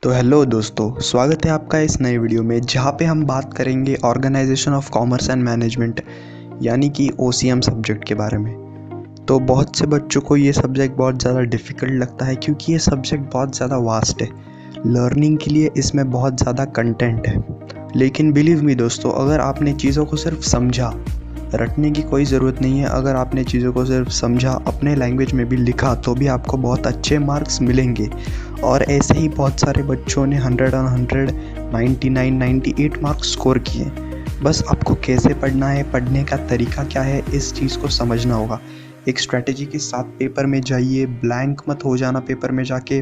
तो हेलो दोस्तों, स्वागत है आपका इस नए वीडियो में जहाँ पे हम बात करेंगे organisation of commerce and management यानी कि ओसीएम सब्जेक्ट के बारे में। तो बहुत से बच्चों को ये सब्जेक्ट बहुत ज़्यादा डिफ़िकल्ट लगता है क्योंकि ये सब्जेक्ट बहुत ज़्यादा वास्ट है। लर्निंग के लिए इसमें बहुत ज़्यादा कंटेंट है, लेकिन बिलीव मी दोस्तों, अगर आपने चीज़ों को सिर्फ समझा, रटने की कोई ज़रूरत नहीं है। अगर आपने चीज़ों को सिर्फ समझा, अपने लैंग्वेज में भी लिखा, तो भी आपको बहुत अच्छे मार्क्स मिलेंगे। और ऐसे ही बहुत सारे बच्चों ने 100 on 100, 99, 98 मार्क्स स्कोर किए। बस आपको कैसे पढ़ना है, पढ़ने का तरीका क्या है, इस चीज़ को समझना होगा। एक स्ट्रैटेजी के साथ पेपर में जाइए, ब्लैंक मत हो जाना पेपर में जाके।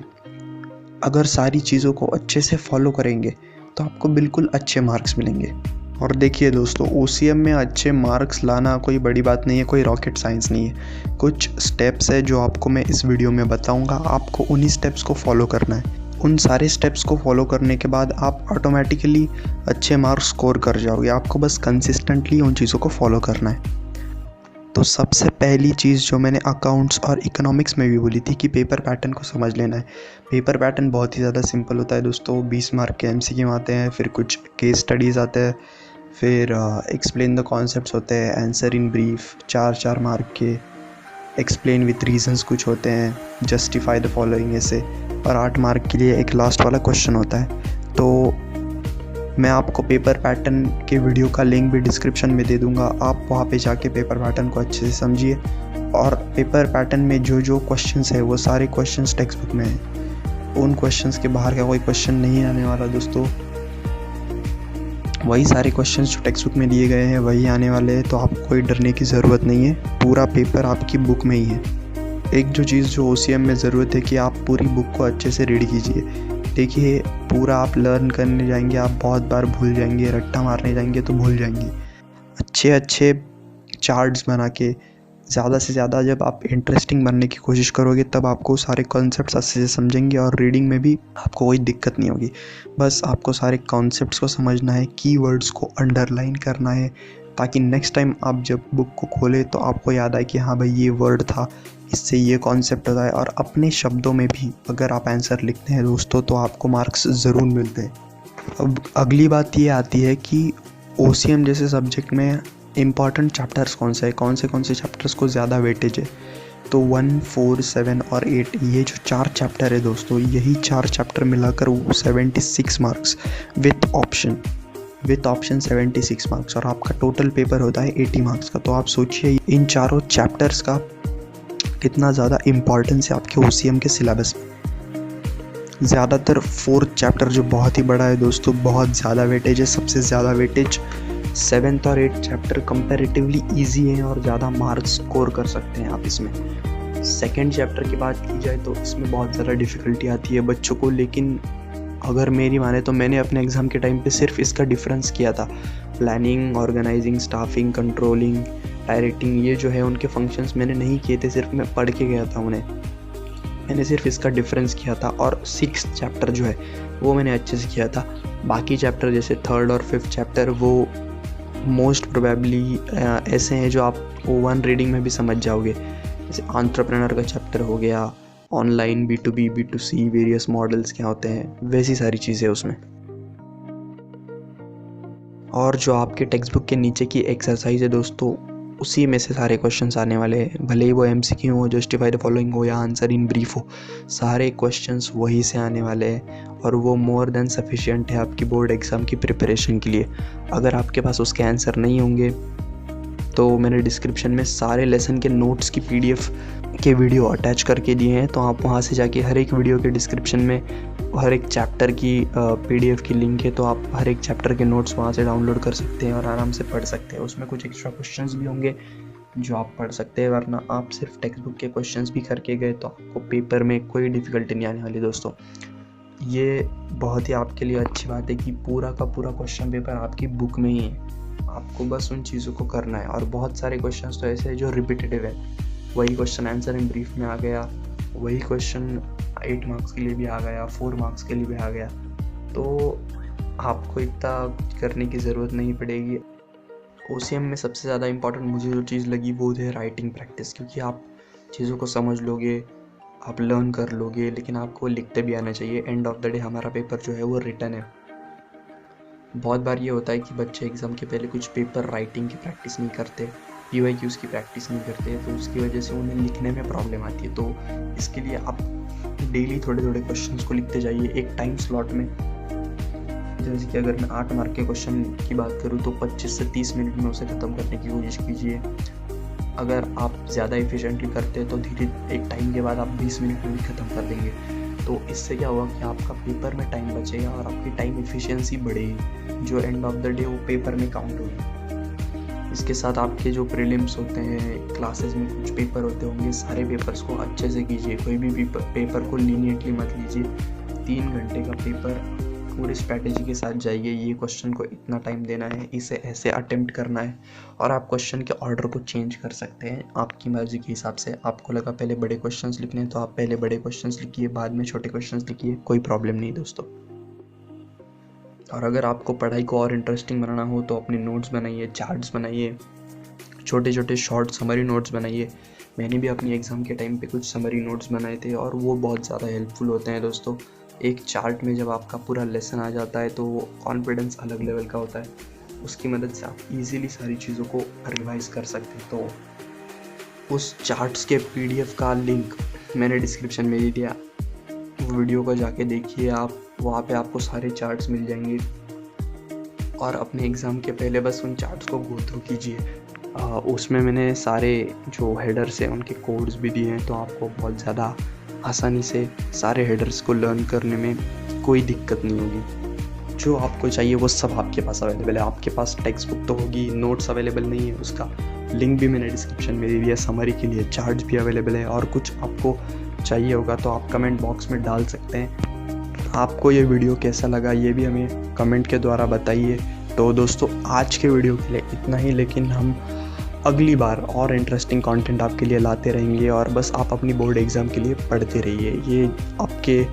अगर सारी चीज़ों को अच्छे से फॉलो करेंगे तो आपको बिल्कुल अच्छे मार्क्स मिलेंगे। और देखिए दोस्तों, ओसीएम में अच्छे मार्क्स लाना कोई बड़ी बात नहीं है, कोई रॉकेट साइंस नहीं है। कुछ स्टेप्स है जो आपको मैं इस वीडियो में बताऊंगा, आपको उन्हीं स्टेप्स को फॉलो करना है। उन सारे स्टेप्स को फॉलो करने के बाद आप ऑटोमेटिकली अच्छे मार्क्स स्कोर कर जाओगे। आपको बस कंसिस्टेंटली उन चीज़ों को फॉलो करना है। तो सबसे पहली चीज़ जो मैंने अकाउंट्स और इकोनॉमिक्स में भी बोली थी कि पेपर पैटर्न को समझ लेना है। पेपर पैटर्न बहुत ही ज़्यादा सिंपल होता है दोस्तों। 20 मार्क के एमसीक्यू आते हैं, फिर कुछ केस स्टडीज़ आते हैं, फिर एक्सप्लेन द कॉन्सेप्ट्स होते हैं, आंसर इन ब्रीफ 4-4 मार्क के, एक्सप्लेन विथ रीजंस कुछ होते हैं, जस्टिफाई द फॉलोइंग ऐसे, और 8 मार्क के लिए एक लास्ट वाला क्वेश्चन होता है। तो मैं आपको पेपर पैटर्न के वीडियो का लिंक भी डिस्क्रिप्शन में दे दूंगा। आप वहाँ पे जाके पेपर पैटर्न को अच्छे से समझिए। और पेपर पैटर्न में जो जो क्वेश्चंस है वो सारे क्वेश्चंस टेक्स्ट बुक में हैं। उन क्वेश्चंस के बाहर का कोई क्वेश्चन नहीं आने वाला दोस्तों। वही सारे क्वेश्चंस जो टेक्स्ट बुक में दिए गए हैं वही आने वाले हैं, तो आपको कोई डरने की ज़रूरत नहीं है। पूरा पेपर आपकी बुक में ही है। एक जो चीज़ जो ओसीएम में ज़रूरत है कि आप पूरी बुक को अच्छे से रीड कीजिए। देखिए, पूरा आप लर्न करने जाएंगे, आप बहुत बार भूल जाएंगे, रट्टा मारने जाएंगे तो भूल जाएंगे। अच्छे अच्छे चार्ट्स बना के ज़्यादा से ज़्यादा जब आप इंटरेस्टिंग बनने की कोशिश करोगे तब आपको सारे कॉन्सेप्ट्स अच्छे से समझेंगे और रीडिंग में भी आपको कोई दिक्कत नहीं होगी। बस आपको सारे कॉन्सेप्ट्स को समझना है, कीवर्ड्स को अंडरलाइन करना है, ताकि नेक्स्ट टाइम आप जब बुक को खोलें तो आपको याद आए कि हाँ भाई, ये वर्ड था, इससे ये कॉन्सेप्ट होता है। और अपने शब्दों में भी अगर आप आंसर लिखते हैं दोस्तों तो आपको मार्क्स ज़रूर मिलते हैं। अब अगली बात ये आती है कि ओसीएम जैसे सब्जेक्ट में इम्पॉर्टेंट चैप्टर्स कौन से चैप्टर्स को ज़्यादा वेटेज है। तो 1, 4, 7 और 8 ये जो 4 चैप्टर है दोस्तों, यही 4 चैप्टर मिलाकर 76 मार्क्स विथ ऑप्शन 76 मार्क्स, और आपका टोटल पेपर होता है 80 मार्क्स का। तो आप सोचिए इन चारों चैप्टर्स का कितना ज़्यादा इम्पॉर्टेंस है आपके ओसीएम के सिलेबस में। ज़्यादातर 4th चैप्टर जो बहुत ही बड़ा है दोस्तों, बहुत ज़्यादा वेटेज है। सबसे ज़्यादा वेटेज 7th और 8th चैप्टर कंपैरेटिवली इजी है और ज़्यादा मार्क्स स्कोर कर सकते हैं आप इसमें। 2nd चैप्टर की बात की जाए तो इसमें बहुत ज़्यादा डिफ़िकल्टी आती है बच्चों को, लेकिन अगर मेरी माने तो मैंने अपने एग्ज़ाम के टाइम पे सिर्फ इसका डिफरेंस किया था। Planning, organising, staffing, controlling, directing, ये जो है उनके फंक्शंस मैंने नहीं किए थे, सिर्फ मैं पढ़ के गया था उन्हें। मैंने सिर्फ इसका डिफरेंस किया था। और 6th चैप्टर जो है वो मैंने अच्छे से किया था। बाकी चैप्टर जैसे 3rd और 5th चैप्टर वो मोस्ट प्रोबेबली ऐसे हैं जो आप 1 रीडिंग में भी समझ जाओगे। जैसे एंटरप्रेन्योर का चैप्टर हो गया, online, B2B, B2C, various models क्या होते हैं, वैसी सारी चीज़ें उसमें। और जो आपके टेक्स्ट बुक के नीचे की एक्सरसाइज है दोस्तों, उसी में से सारे क्वेश्चंस आने वाले हैं। भले ही वो एमसीक्यू हो, जस्टिफाई द फॉलोइंग हो या आंसर इन ब्रीफ हो, सारे क्वेश्चंस वही से आने वाले हैं। और वो मोर देन सफिशिएंट है आपकी बोर्ड एग्ज़ाम की प्रिपरेशन के लिए। अगर आपके पास उसके आंसर नहीं होंगे तो मैंने डिस्क्रिप्शन में सारे लेसन के नोट्स की PDF के वीडियो अटैच करके दिए हैं, तो आप वहाँ से जाके हर एक वीडियो के डिस्क्रिप्शन में हर एक चैप्टर की PDF की लिंक है, तो आप हर एक चैप्टर के नोट्स वहाँ से डाउनलोड कर सकते हैं और आराम से पढ़ सकते हैं। उसमें कुछ एक्स्ट्रा क्वेश्चंस भी होंगे जो आप पढ़ सकते हैं, वरना आप सिर्फ टेक्स्ट बुक के क्वेश्चंस भी करके गए तो आपको पेपर में कोई डिफ़िकल्टी नहीं आने वाली दोस्तों। ये बहुत ही आपके लिए अच्छी बात है कि पूरा का पूरा क्वेश्चन पेपर आपकी बुक में ही है। आपको बस उन चीज़ों को करना है। और बहुत सारे क्वेश्चंस तो ऐसे हैं जो रिपीटेटिव है। वही क्वेश्चन आंसर इन ब्रीफ में आ गया, वही क्वेश्चन 8 मार्क्स के लिए भी आ गया, 4 मार्क्स के लिए भी आ गया, तो आपको इतना कुछ करने की ज़रूरत नहीं पड़ेगी। ओसीएम में सबसे ज़्यादा इम्पॉर्टेंट मुझे जो चीज़ लगी वो है राइटिंग प्रैक्टिस, क्योंकि आप चीज़ों को समझ लोगे, आप लर्न कर लोगे, लेकिन आपको लिखते भी आना चाहिए। एंड ऑफ द डे हमारा पेपर जो है वो रिटन है। बहुत बार ये होता है कि बच्चे एग्ज़ाम के पहले कुछ पेपर राइटिंग की प्रैक्टिस नहीं करते, PYQs की प्रैक्टिस नहीं करते, तो उसकी वजह से उन्हें लिखने में प्रॉब्लम आती है। तो इसके लिए आप डेली थोड़े थोड़े क्वेश्चंस को लिखते जाइए एक टाइम स्लॉट में। जैसे कि अगर मैं 8 मार्क के क्वेश्चन की बात करूँ तो 25 से 30 मिनट में उसे ख़त्म करने की कोशिश कीजिए। अगर आप ज़्यादा एफिशिएंटली करते हैं तो धीरे एक टाइम के बाद आप 20 मिनट में भी ख़त्म कर देंगे। तो इससे क्या होगा कि आपका पेपर में टाइम बचेगा और आपकी टाइम एफिशिएंसी बढ़ेगी, जो एंड ऑफ द डे वो पेपर में काउंट होगी। इसके साथ आपके जो प्रीलिम्स होते हैं, क्लासेस में कुछ पेपर होते होंगे, सारे पेपर्स को अच्छे से कीजिए। कोई भी पेपर को लीनियंटली मत लीजिए। 3 घंटे का पेपर पूरी स्ट्रैटेजी के साथ जाइए। ये क्वेश्चन को इतना टाइम देना है, इसे ऐसे अटेम्प्ट करना है, और आप क्वेश्चन के ऑर्डर को चेंज कर सकते हैं आपकी मर्जी के हिसाब से। आपको लगा पहले बड़े क्वेश्चंस लिखने हैं तो आप पहले बड़े क्वेश्चंस लिखिए, बाद में छोटे क्वेश्चंस लिखिए, कोई प्रॉब्लम नहीं दोस्तों। और अगर आपको पढ़ाई को और इंटरेस्टिंग बनाना हो तो अपने नोट्स बनाइए, चार्ट्स बनाइए, छोटे छोटे शॉर्ट समरी नोट्स बनाइए। मैंने भी अपनी एग्ज़ाम के टाइम पे कुछ समरी नोट्स बनाए थे और वो बहुत ज़्यादा हेल्पफुल होते हैं दोस्तों। एक चार्ट में जब आपका पूरा लेसन आ जाता है तो कॉन्फिडेंस अलग लेवल का होता है। उसकी मदद से आप इजीली सारी चीज़ों को रिवाइज कर सकते हैं। तो उस चार्ट्स के PDF का लिंक मैंने डिस्क्रिप्शन में दे दिया, वीडियो को जाके देखिए आप, वहाँ पे आपको सारे चार्ट्स मिल जाएंगे। और अपने एग्ज़ाम के पहले बस उन चार्ट्स को गो थ्रू कीजिए। उसमें मैंने सारे जो हेडर्स हैं उनके कोड्स भी दिए हैं, तो आपको बहुत ज़्यादा आसानी से सारे हेडर्स को लर्न करने में कोई दिक्कत नहीं होगी। जो आपको चाहिए वो सब आपके पास अवेलेबल है। आपके पास टेक्स्ट बुक तो होगी, नोट्स अवेलेबल नहीं है, उसका लिंक भी मैंने डिस्क्रिप्शन में दे दिया। समरी के लिए चार्ट्स भी अवेलेबल है, और कुछ आपको चाहिए होगा तो आप कमेंट बॉक्स में डाल सकते हैं। आपको ये वीडियो कैसा लगा ये भी हमें कमेंट के द्वारा बताइए। तो दोस्तों आज के वीडियो के लिए इतना ही, लेकिन हम अगली बार और इंटरेस्टिंग कंटेंट आपके लिए लाते रहेंगे। और बस आप अपनी बोर्ड एग्ज़ाम के लिए पढ़ते रहिए। ये आपके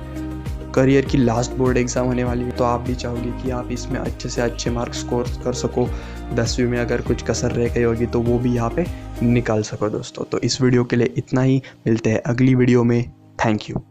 करियर की लास्ट बोर्ड एग्ज़ाम होने वाली है, तो आप भी चाहोगे कि आप इसमें अच्छे से अच्छे मार्क्स स्कोर कर सको। 10वीं में अगर कुछ कसर रह गई होगी तो वो भी यहाँ पे निकाल सको दोस्तों। तो इस वीडियो के लिए इतना ही, मिलते हैं अगली वीडियो में। Thank you.